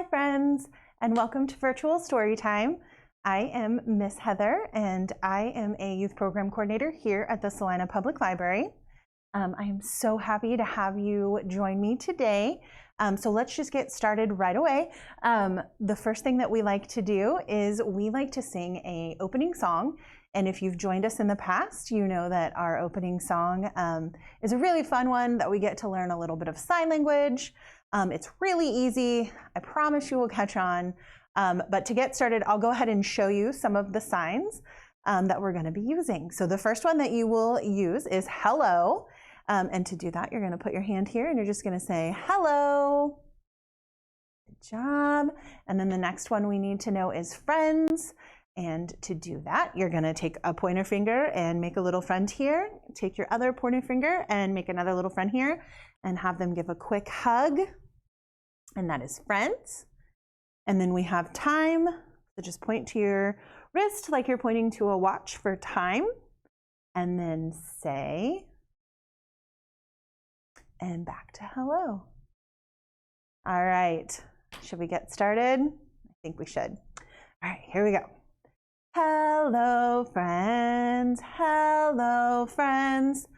friends, and welcome to Virtual Storytime. I am Miss Heather, and I am a youth program coordinator here at the Salina Public Library. I am so happy to have you join me today. So let's just get started right away. The first thing that we like to do is we like to sing an opening song. And if you've joined us in the past, you know that our opening song is a really fun one that we get to learn a little bit of sign language. It's really easy. I promise you will catch on. But to get started, I'll go ahead and show you some of the signs that we're going to be using. So the first one that you will use is hello. And to do that, you're going to put your hand here and you're just going to say hello. Good job. And then the next one we need to know is friends. And to do that, you're going to take a pointer finger and make a little friend here. Take your other pointer finger and make another little friend here and have them give a quick hug. And that is friends. And then we have time. So just point to your wrist like you're pointing to a watch for time. And then say, and back to hello. All right, should we get started? I think we should. All right, here we go. Hello, friends. Hello, friends.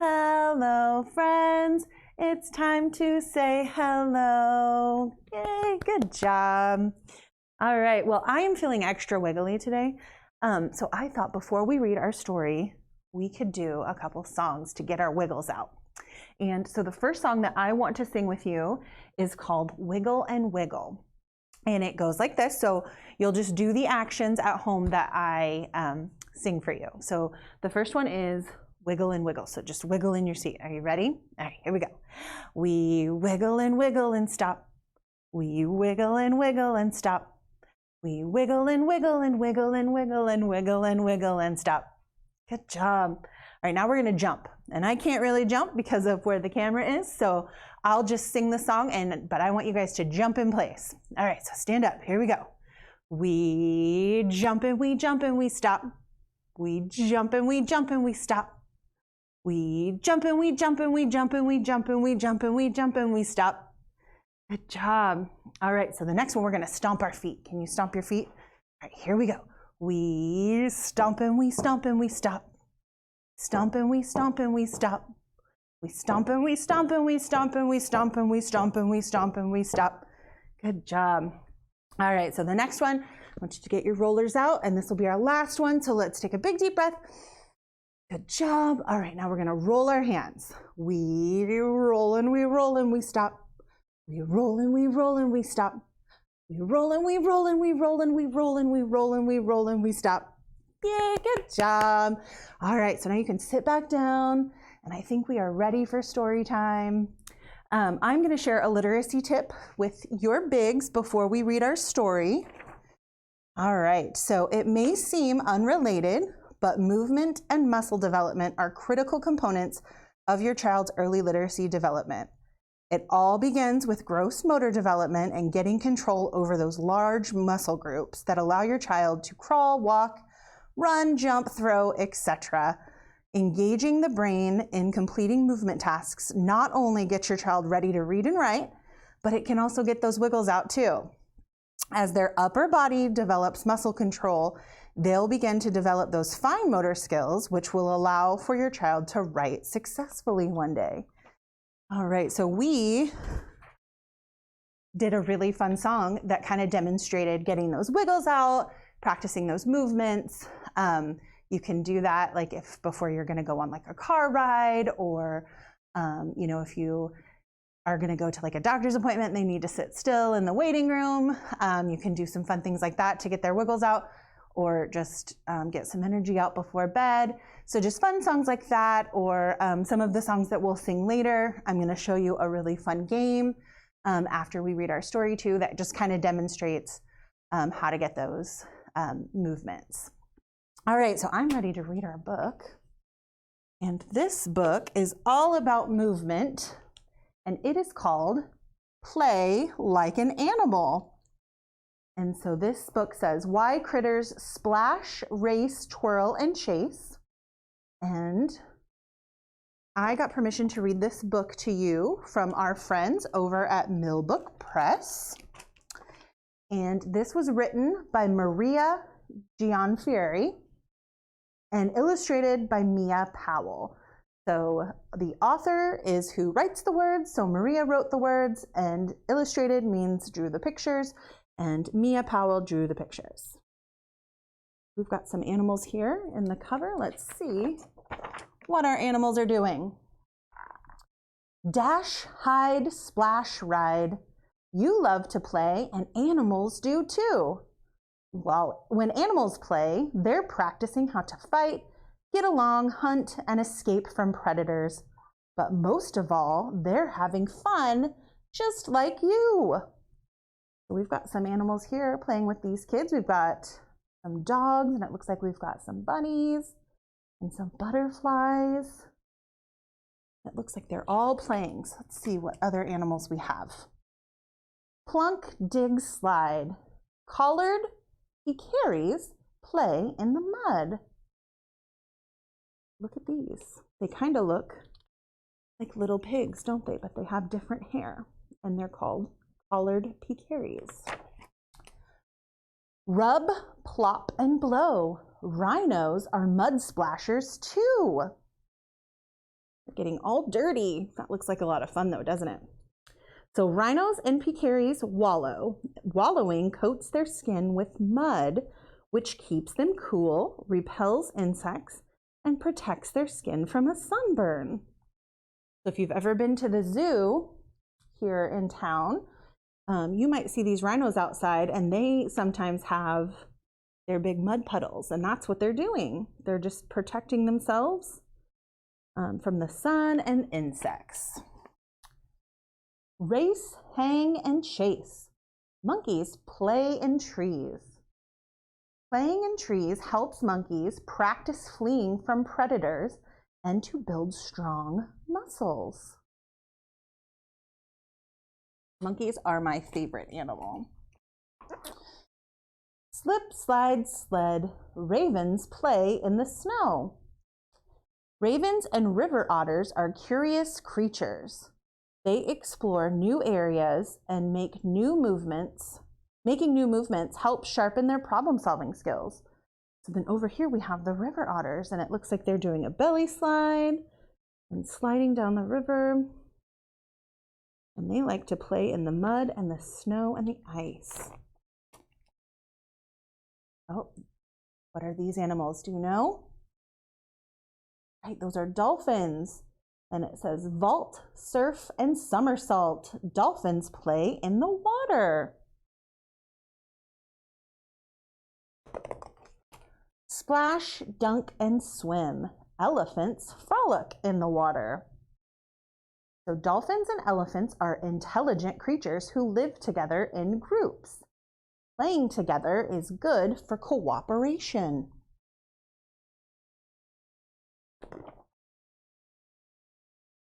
Hello, friends. It's time to say hello. Yay, good job. All right, well, I am feeling extra wiggly today. So I thought before we read our story, we could do a couple songs to get our wiggles out. And so the first song that I want to sing with you is called Wiggle and Wiggle. And it goes like this. So you'll just do the actions at home that I sing for you. So the first one is wiggle and wiggle. So just wiggle in your seat. Are you ready? All right, here we go. We wiggle and stop. We wiggle and stop. We wiggle and wiggle and wiggle and wiggle and wiggle and wiggle and stop. Good job. All right, now we're going to jump. And I can't really jump because of where the camera is. So I'll just sing the song, but I want you guys to jump in place. All right, so stand up. Here we go. We jump and we stop. We jump and we stop. We jump and we jump and we jump and we jump and we jump and we jump and we stop. Good job. All right, so the next one we're going to stomp our feet. Can you stomp your feet? All right, here we go. We stomp and we stop. Stomp and we stomp and we stop. We stomp and we stomp and we stomp and we stomp and we stomp and we stomp and we stop. Good job. All right, so the next one, I want you to get your rollers out, and this will be our last one. So let's take a big deep breath. Good job. All right, now we're going to roll our hands. We roll and we stop. We roll and we stop. We roll and we roll and we roll and we roll and we roll and we roll and we stop. Yay, good job. All right, so now you can sit back down, and I think we are ready for story time. I'm going to share a literacy tip with your bigs before we read our story. All right, so it may seem unrelated, but movement and muscle development are critical components of your child's early literacy development. It all begins with gross motor development and getting control over those large muscle groups that allow your child to crawl, walk, run, jump, throw, etc. Engaging the brain in completing movement tasks not only gets your child ready to read and write, but it can also get those wiggles out too. As their upper body develops muscle control, they'll begin to develop those fine motor skills, which will allow for your child to write successfully one day. All right, so we did a really fun song that kind of demonstrated getting those wiggles out, practicing those movements. You can do that like if before you're going to go on like a car ride, or if you are going to go to like a doctor's appointment and they need to sit still in the waiting room. You can do some fun things like that to get their wiggles out, or just get some energy out before bed. So just fun songs like that, or some of the songs that we'll sing later. I'm going to show you a really fun game after we read our story too that just kind of demonstrates how to get those movements. All right, so I'm ready to read our book. And this book is all about movement, and it is called Play Like an Animal. And so this book says, why critters splash, race, twirl, and chase. And I got permission to read this book to you from our friends over at Millbook Press. And this was written by Maria Gianfieri and illustrated by Mia Powell. So the author is who writes the words. So Maria wrote the words, and illustrated means drew the pictures, and Mia Powell drew the pictures. We've got some animals here in the cover. Let's see what our animals are doing. Dash, hide, splash, ride. You love to play, and animals do too. Well, when animals play, they're practicing how to fight, get along, hunt, and escape from predators. But most of all, they're having fun, just like you. So we've got some animals here playing with these kids. We've got some dogs, and it looks like we've got some bunnies and some butterflies. It looks like they're all playing. So let's see what other animals we have. Plunk, dig, slide. Collared, he carries, play in the mud. Look at these. They kind of look like little pigs, don't they? But they have different hair, and they're called collared pecaries. Rub, plop, and blow. Rhinos are mud splashers too. They're getting all dirty. That looks like a lot of fun though, doesn't it? So rhinos and pecaries wallow. Wallowing coats their skin with mud, which keeps them cool, repels insects, and protects their skin from a sunburn. So if you've ever been to the zoo here in town, you might see these rhinos outside, and they sometimes have their big mud puddles, and that's what they're doing. They're just protecting themselves from the sun and insects. Race, hang, and chase. Monkeys play in trees. Playing in trees helps monkeys practice fleeing from predators and to build strong muscles. Monkeys are my favorite animal. Slip, slide, sled. Ravens play in the snow. Ravens and river otters are curious creatures. They explore new areas and make new movements. Making new movements helps sharpen their problem-solving skills. So then over here we have the river otters, and it looks like they're doing a belly slide and sliding down the river. And they like to play in the mud and the snow and the ice. Oh, what are these animals? Do you know? Right, those are dolphins. And it says vault, surf, and somersault. Dolphins play in the water. Splash, dunk, and swim. Elephants frolic in the water. So dolphins and elephants are intelligent creatures who live together in groups. Playing together is good for cooperation.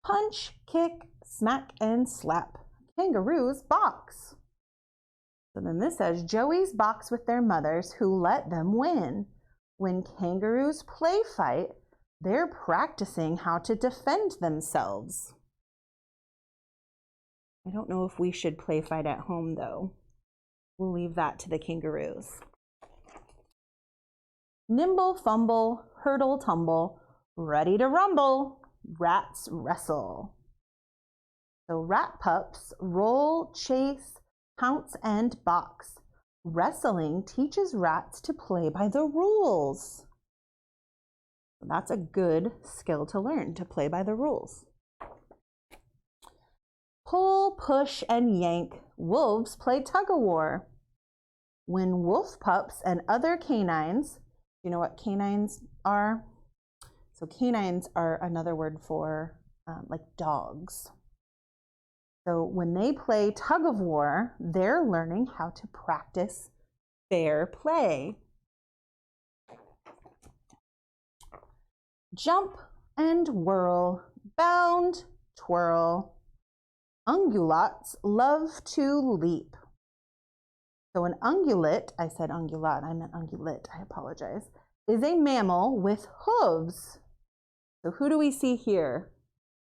Punch, kick, smack, and slap. Kangaroos box. So then this says Joeys box with their mothers who let them win. When kangaroos play fight, they're practicing how to defend themselves. I don't know if we should play fight at home though. We'll leave that to the kangaroos. Nimble, fumble, hurdle, tumble, ready to rumble. Rats wrestle. So rat pups roll, chase, pounce, and box. Wrestling teaches rats to play by the rules. So that's a good skill to learn, to play by the rules. Pull, push, and yank. Wolves play tug-of-war. When wolf pups and other canines, you know what canines are? So canines are another word for like dogs. So when they play tug of war, they're learning how to practice fair play. Jump and whirl, bound, twirl. Ungulates love to leap. So an ungulate, I said ungulate, I meant ungulate, I apologize, is a mammal with hooves. So who do we see here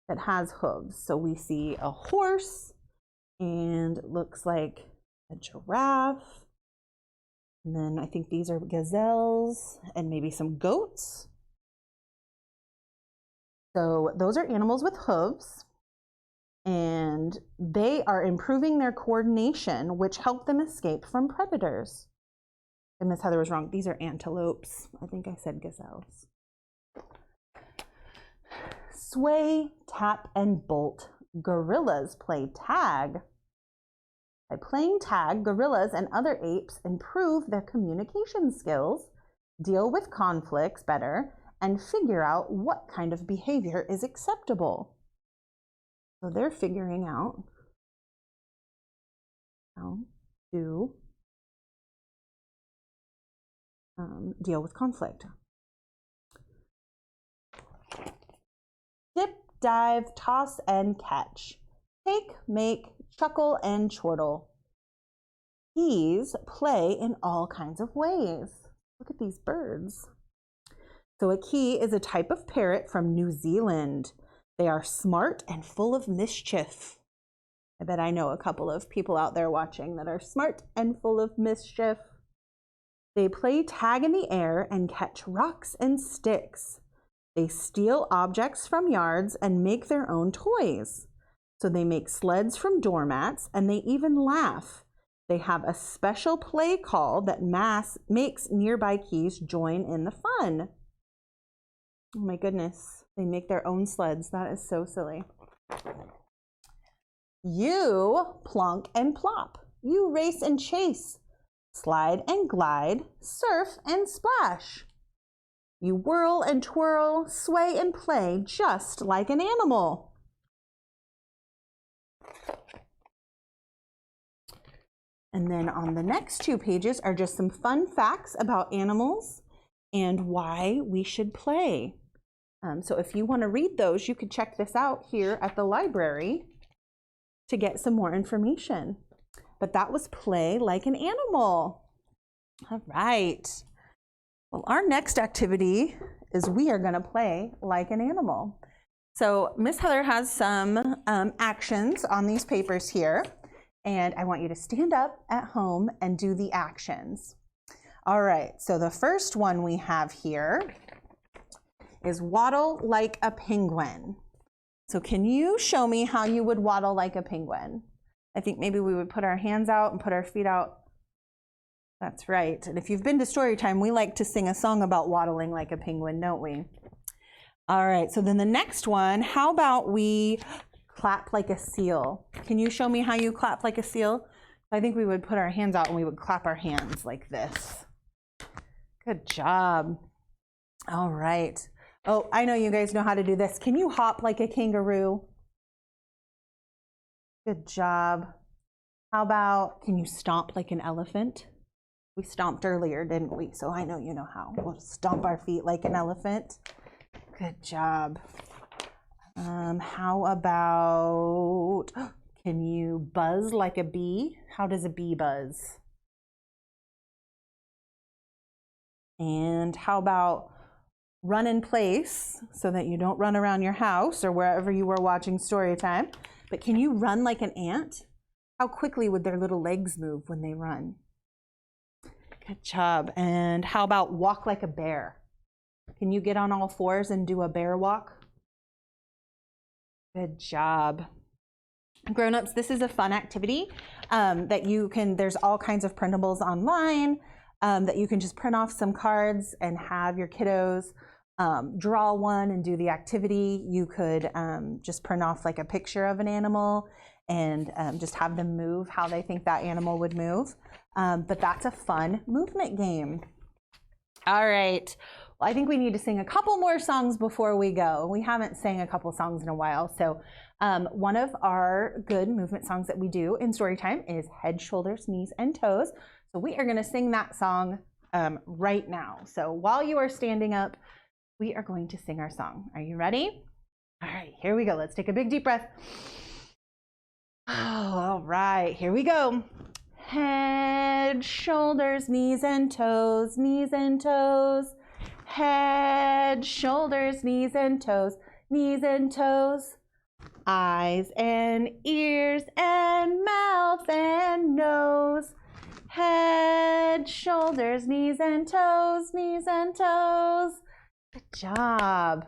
that has hooves? So we see a horse, and it looks like a giraffe. And then I think these are gazelles and maybe some goats. So those are animals with hooves, and they are improving their coordination, which help them escape from predators. And Miss Heather was wrong. These are antelopes. I think I said gazelles. Sway, tap, and bolt. Gorillas play tag. By playing tag, gorillas and other apes improve their communication skills, deal with conflicts better, and figure out what kind of behavior is acceptable. So they're figuring out how to deal with conflict. Dip, dive, toss, and catch. Take, make, chuckle, and chortle. Keys play in all kinds of ways. Look at these birds. So a key is a type of parrot from New Zealand. They are smart and full of mischief. I bet I know a couple of people out there watching that are smart and full of mischief. They play tag in the air and catch rocks and sticks. They steal objects from yards and make their own toys. So they make sleds from doormats, and they even laugh. They have a special play call that makes nearby keys join in the fun. Oh my goodness, they make their own sleds. That is so silly. You plonk and plop. You race and chase. Slide and glide. Surf and splash. You whirl and twirl, sway and play just like an animal. And then on the next 2 pages are just some fun facts about animals and why we should play. So if you want to read those, you could check this out here at the library to get some more information. But that was play like an animal. All right. Well, our next activity is we are going to play like an animal. So Miss Heather has some actions on these papers here, and I want you to stand up at home and do the actions. All right, so the first one we have here is waddle like a penguin. So can you show me how you would waddle like a penguin? I think maybe we would put our hands out and put our feet out. That's right. And if you've been to Storytime, we like to sing a song about waddling like a penguin, don't we? All right, so then the next one, how about we clap like a seal? Can you show me how you clap like a seal? I think we would put our hands out and we would clap our hands like this. Good job. All right. Oh, I know you guys know how to do this. Can you hop like a kangaroo? Good job. How about, can you stomp like an elephant? We stomped earlier, didn't we? So I know you know how. We'll stomp our feet like an elephant. Good job. How about, can you buzz like a bee? How does a bee buzz? And how about run in place so that you don't run around your house or wherever you were watching Storytime? But can you run like an ant? How quickly would their little legs move when they run? Good job. And how about walk like a bear? Can you get on all fours and do a bear walk? Good job. Grown-ups, this is a fun activity that you can, there's all kinds of printables online that you can just print off some cards and have your kiddos draw one and do the activity. You could just print off like a picture of an animal and just have them move how they think that animal would move. But that's a fun movement game. All right. Well, I think we need to sing a couple more songs before we go. We haven't sang a couple songs in a while. So one of our good movement songs that we do in Storytime is Head, Shoulders, Knees, and Toes. So we are going to sing that song right now. So while you are standing up, we are going to sing our song. Are you ready? All right, here we go. Let's take a big deep breath. Oh, all right, here we go. Head, shoulders, knees and toes, knees and toes. Head, shoulders, knees and toes, knees and toes. Eyes and ears and mouth and nose. Head, shoulders, knees and toes, knees and toes. Good job.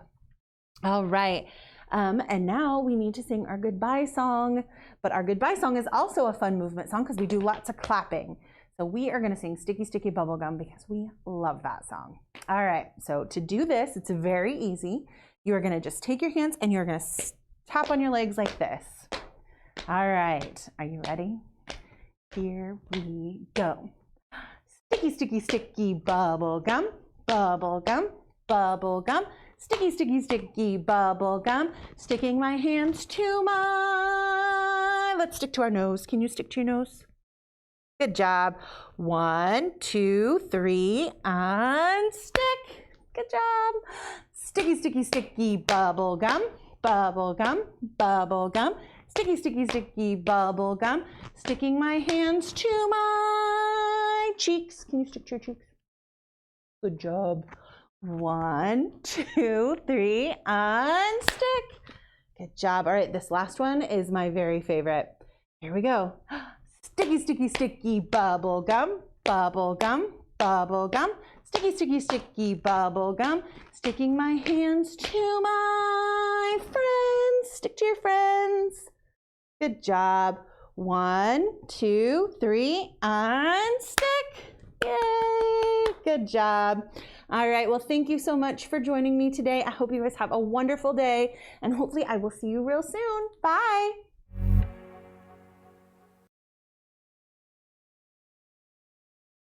All right. And now we need to sing our goodbye song. But our goodbye song is also a fun movement song because we do lots of clapping. So we are going to sing Sticky Sticky Bubblegum because we love that song. All right. So to do this, it's very easy. You are going to just take your hands and you're going to tap on your legs like this. All right. Are you ready? Here we go. Sticky, sticky, sticky bubble gum, bubble gum, bubble gum. Sticky, sticky, sticky bubble gum. Sticking my hands to my... Let's stick to our nose. Can you stick to your nose? Good job. 1, 2, 3, and stick. Good job. Sticky, sticky, sticky bubble gum, bubble gum, bubble gum. Sticky, sticky, sticky bubble gum. Sticking my hands to my cheeks. Can you stick to your cheeks? Good job. 1, 2, 3, and stick. Good job. All right, this last one is my very favorite. Here we go. Sticky, sticky, sticky bubble gum, bubble gum, bubble gum. Sticky, sticky, sticky bubble gum. Sticking my hands to my friends. Stick to your friends. Good job. 1, 2, 3, and stick. Yay! Good job. All right, well, thank you so much for joining me today. I hope you guys have a wonderful day, and hopefully I will see you real soon. Bye.